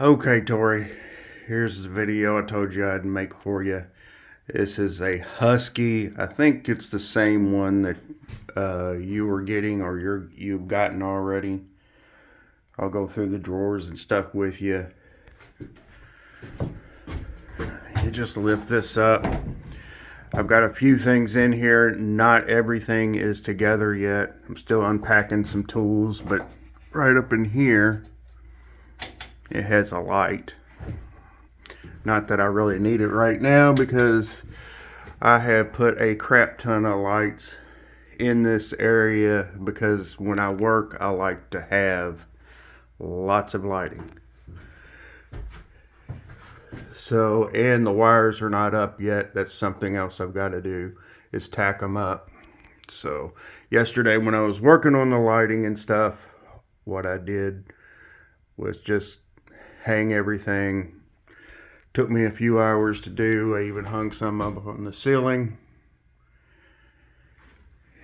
Okay, Tori, here's the video I told you I'd make for you. This is a Husky. I think it's the same one that you were getting or you've gotten already. I'll go through the drawers and stuff with you. You just lift this up. I've got a few things in here. Not everything is together yet. I'm still unpacking some tools, but right up in here, it has a light. Not that I really need it right now because I have put a crap ton of lights in this area because when I work, I like to have lots of lighting. So, and the wires are not up yet. That's something else I've got to do is tack them up. So, yesterday when I was working on the lighting and stuff, what I did was just hang everything. Took me a few hours to do. I even hung some up on the ceiling.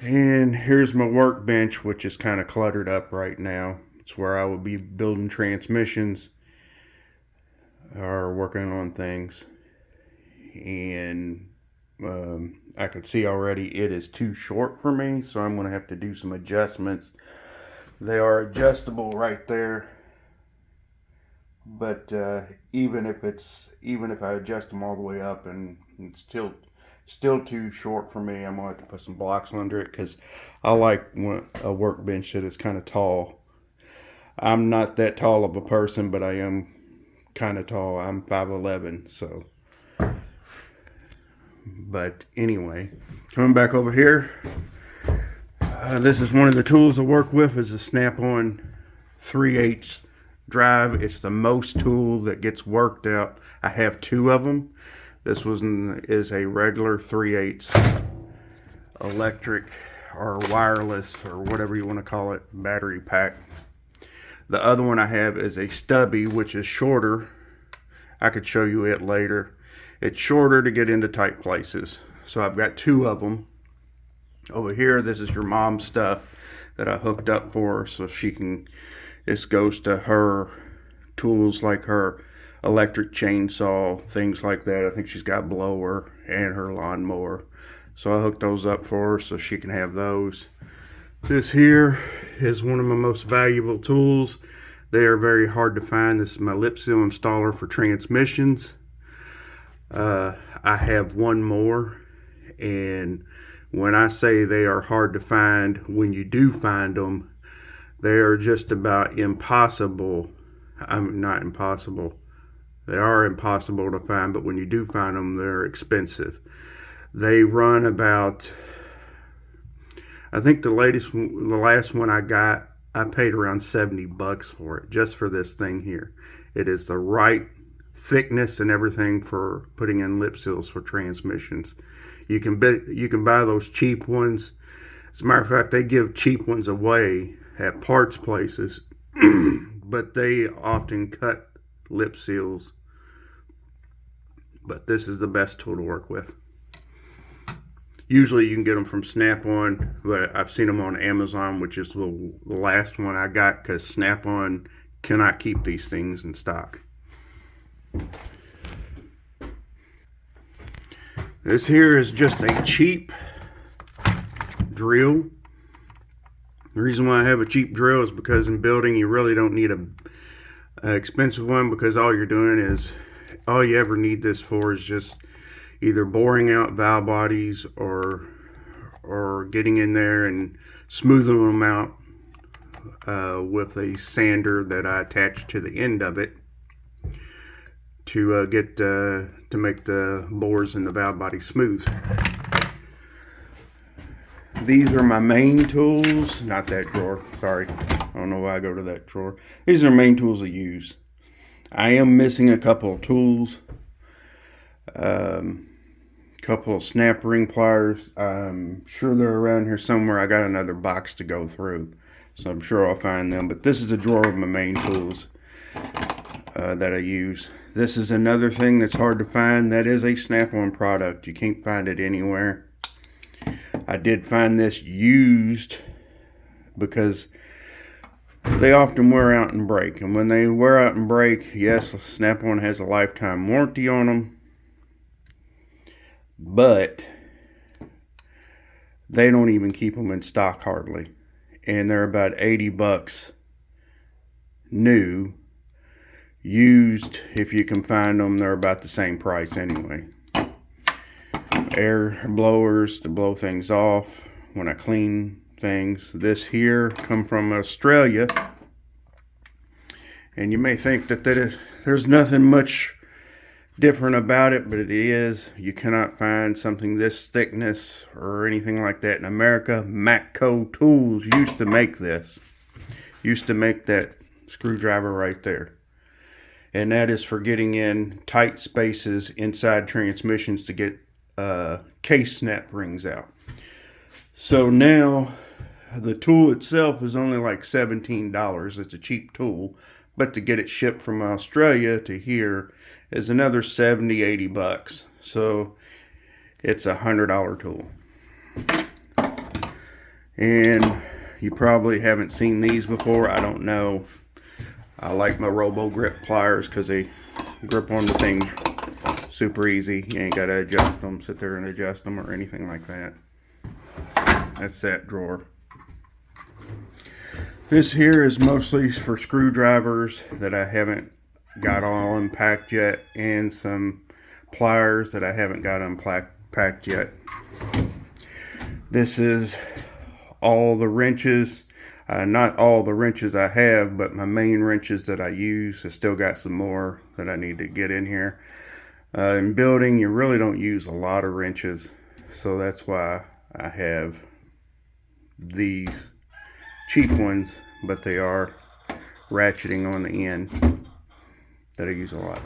And here's my workbench, which is kind of cluttered up right now. It's where I will be building transmissions or working on things. And I could see already it is too short for me, so I'm going to have to do some adjustments. They are adjustable right there. But even if I adjust them all the way up and it's still too short for me, I'm gonna have to put some blocks under it because I like a workbench that is kind of tall. I'm not that tall of a person, but I am kind of tall. I'm 5'11", so. But anyway, coming back over here, this is one of the tools I work with. Is a Snap-on 3/8 drive. It's the most tool that gets worked out. I have two of them. This one is a regular 3/8 electric or wireless or whatever you want to call it battery pack. The other one I have is a stubby, which is shorter. I could show you it later. It's shorter to get into tight places. So I've got two of them. Over here, this is your mom's stuff that I hooked up for her so she can. This goes to her tools like her electric chainsaw, things like that. I think she's got blower and her lawnmower. So I hooked those up for her so she can have those. This here is one of my most valuable tools. They are very hard to find. This is my lip seal installer for transmissions. I have one more, and when I say they are hard to find, when you do find them, they are just about impossible. Not impossible. They are impossible to find, but when you do find them, they're expensive. They run about, I think the last one I got, I paid around $70 for it, just for this thing here. It is the right thickness and everything for putting in lip seals for transmissions. You can buy those cheap ones. As a matter of fact, they give cheap ones away at parts places, but they often cut lip seals. But this is the best tool to work with. Usually you can get them from Snap-on, but I've seen them on Amazon, which is the last one I got because Snap-on cannot keep these things in stock. This here is just a cheap drill. The reason why I have a cheap drill is because in building you really don't need an expensive one, because all you ever need this for is just either boring out valve bodies or getting in there and smoothing them out with a sander that I attach to the end of it to make the bores in the valve body smooth. These are my main tools, not that drawer, sorry. I don't know why I go to that drawer. These are main tools I use. I am missing a couple of tools. Couple of snap ring pliers. I'm sure they're around here somewhere. I got another box to go through, so I'm sure I'll find them. But this is a drawer of my main tools that I use. This is another thing that's hard to find. That is a Snap-on product. You can't find it anywhere. I did find this used because they often wear out and break. And when they wear out and break, yes, Snap-on has a lifetime warranty on them, but they don't even keep them in stock hardly. And they're about 80 bucks new. Used, if you can find them, they're about the same price anyway. Air blowers to blow things off when I clean things. This here come from Australia, and you may think that there's nothing much different about it, but it is. You cannot find something this thickness or anything like that in America. Matco Tools used to make this. Used to make that screwdriver right there. And that is for getting in tight spaces inside transmissions to get case snap rings out. So now the tool itself is only like $17. It's a cheap tool, but to get it shipped from Australia to here is another 70, 80 bucks. So it's a $100 tool. And you probably haven't seen these before. I don't know. I like my Robo Grip pliers because they grip on the thing super easy. You ain't got to adjust them, sit there and adjust them or anything like that. That's that drawer. This here is mostly for screwdrivers that I haven't got all unpacked yet, and some pliers that I haven't got unpacked yet. This is all the wrenches. Not all the wrenches I have, but my main wrenches that I use. I still got some more that I need to get in here. In building, you really don't use a lot of wrenches, so that's why I have these cheap ones, but they are ratcheting on the end that I use a lot.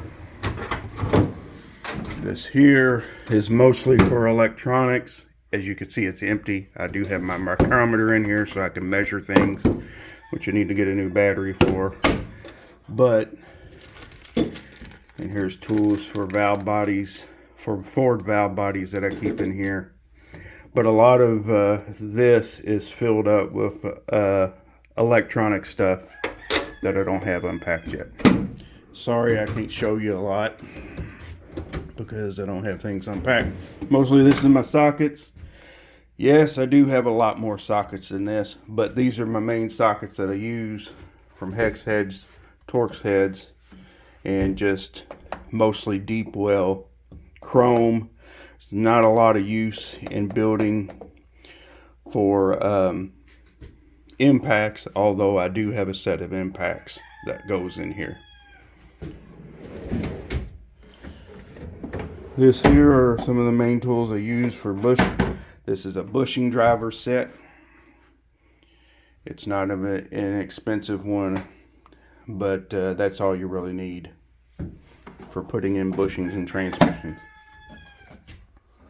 This here is mostly for electronics. As you can see, it's empty. I do have my micrometer in here so I can measure things, which you need to get a new battery for. And here's tools for valve bodies, for Ford valve bodies that I keep in here. But a lot of this is filled up with electronic stuff that I don't have unpacked yet. Sorry I can't show you a lot because I don't have things unpacked. Mostly this is my sockets. Yes, I do have a lot more sockets than this, but these are my main sockets that I use, from hex heads, Torx heads, and just mostly deep well chrome. It's not a lot of use in building for impacts, although I do have a set of impacts that goes in here. This here are some of the main tools I use for bush. This is a bushing driver set. It's not an inexpensive one, but that's all you really need for putting in bushings and transmissions.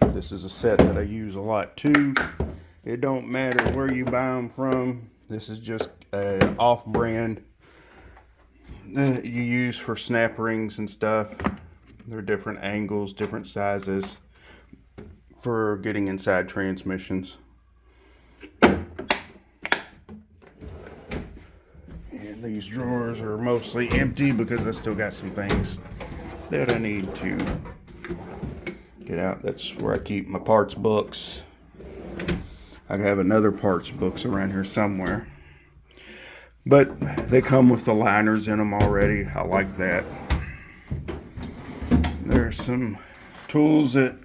This is a set that I use a lot too. It don't matter where you buy them from. This is just an off-brand that you use for snap rings and stuff. They're different angles, different sizes for getting inside transmissions. And these drawers are mostly empty because I still got some things that I need to get out. That's where I keep my parts books. I have another parts books around here somewhere, but they come with the liners in them already. I like that. There's some tools that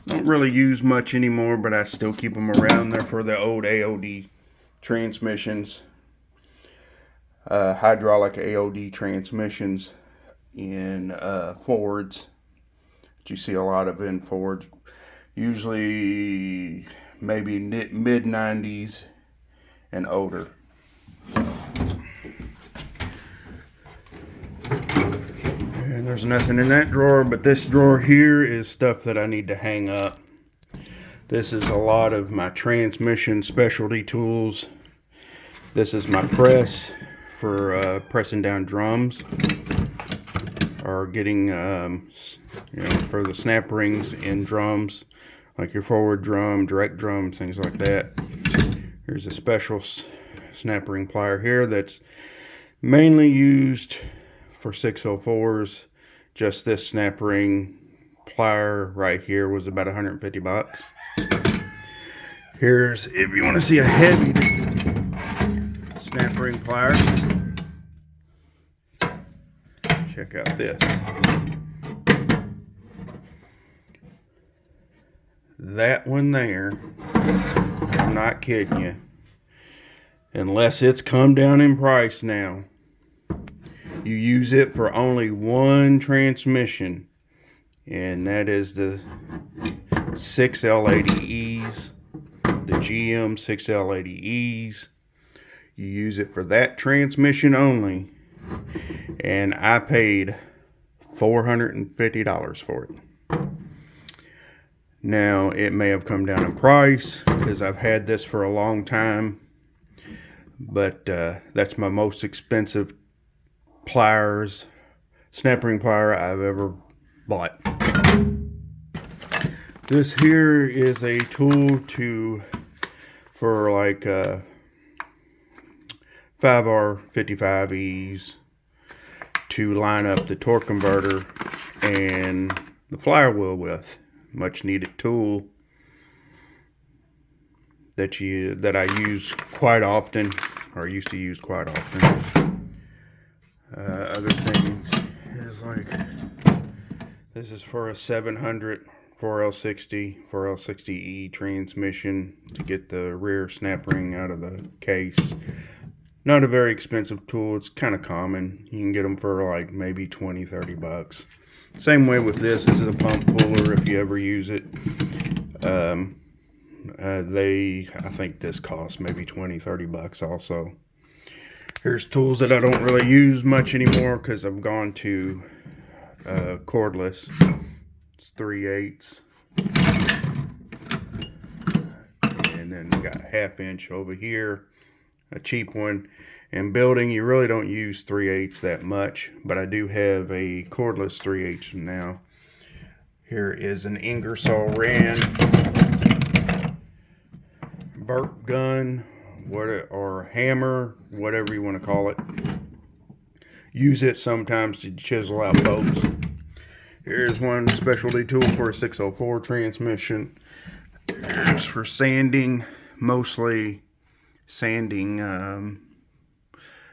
don't really use much anymore, but I still keep them around. They're for the old AOD transmissions, hydraulic AOD transmissions in Fords. That you see a lot of in Fords, usually maybe mid 90s and older. And there's nothing in that drawer, but this drawer here is stuff that I need to hang up. This is a lot of my transmission specialty tools. This is my press for pressing down drums, or getting for the snap rings in drums, like your forward drum, direct drum, things like that. Here's a special snap ring plier here that's mainly used for 604s. Just this snap ring plier right here was about 150 bucks. Here's, if you want to see a heavy snap ring plier, check out this. That one there, I'm not kidding you, unless it's come down in price now, you use it for only one transmission, and that is the 6L80Es, the GM 6L80Es. You use it for that transmission only, and I paid $450 for it. Now, it may have come down in price because I've had this for a long time, but that's my most expensive pliers, snap ring plier I've ever bought. This here is a tool for like 5R55Es to line up the torque converter and the flywheel with. Much needed tool that I use quite often, or used to use quite often. Other things is like, this is for a 700 4L60E transmission to get the rear snap ring out of the case. Not a very expensive tool. It's kind of common. You can get them for like maybe 20-30 bucks. Same way with this. This is a pump puller if you ever use it. I think this costs maybe 20-30 bucks also. Here's tools that I don't really use much anymore because I've gone to cordless. It's 3/8. And then we got a 1/2 inch over here, a cheap one. In building, you really don't use 3/8 that much, but I do have a cordless 3/8 now. Here is an Ingersoll Rand burp gun, or hammer, whatever you want to call it. Use it sometimes to chisel out bolts. Here's one specialty tool for a 604 transmission. It's for sanding, mostly sanding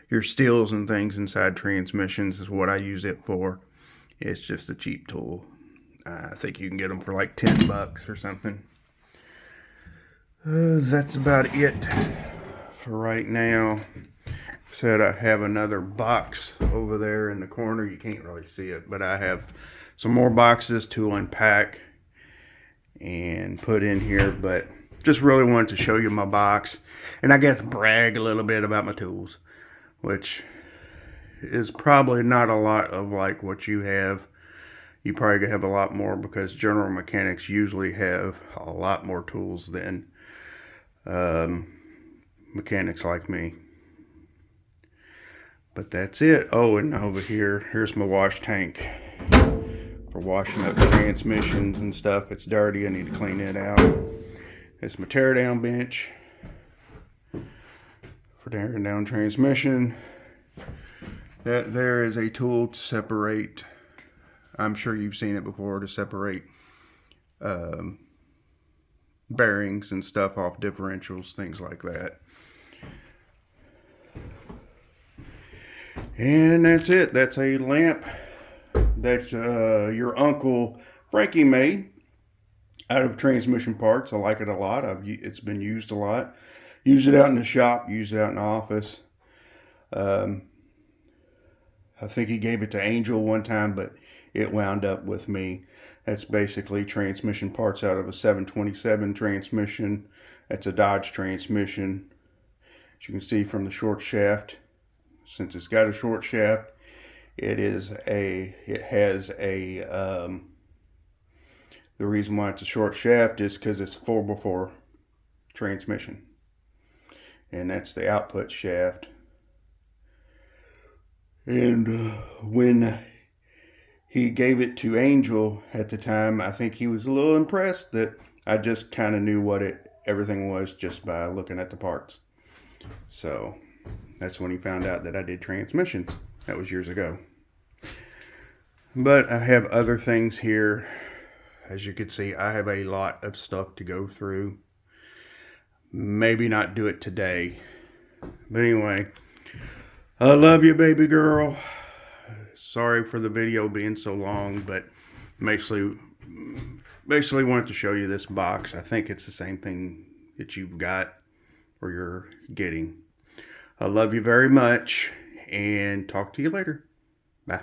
your steels and things inside transmissions is what I use it for. It's just a cheap tool. I think you can get them for like 10 bucks or something. That's about it for right now. Said I have another box over there in the corner. You can't really see it, but I have some more boxes to unpack and put in here, but just really wanted to show you my box and I guess brag a little bit about my tools, which is probably not a lot of like what you have. You probably have a lot more because general mechanics usually have a lot more tools than mechanics like me. But that's it. Oh, and over here, here's my wash tank for washing up transmissions and stuff. It's dirty. I need to clean it out. It's my tear down bench for tearing down transmission. That there is a tool to separate. I'm sure you've seen it before, to separate bearings and stuff off differentials, things like that. And that's it. That's a lamp that your Uncle Frankie made out of transmission parts. I like it a lot. It's been used a lot. Used it out in the shop, used it out in the office. I think he gave it to Angel one time, but it wound up with me. That's basically transmission parts out of a 727 transmission. That's a Dodge transmission. As you can see from the short shaft, since it's got a short shaft, it has a the reason why it's a short shaft is because it's a 4x4 transmission, and that's the output shaft. And when he gave it to Angel at the time, I think he was a little impressed that I just kind of knew what everything was just by looking at the parts. So that's when he found out that I did transmissions. That was years ago. But I have other things here. As you can see, I have a lot of stuff to go through. Maybe not do it today. But anyway, I love you, baby girl. Sorry for the video being so long, but basically wanted to show you this box. I think it's the same thing that you've got or you're getting. I love you very much, and talk to you later. Bye.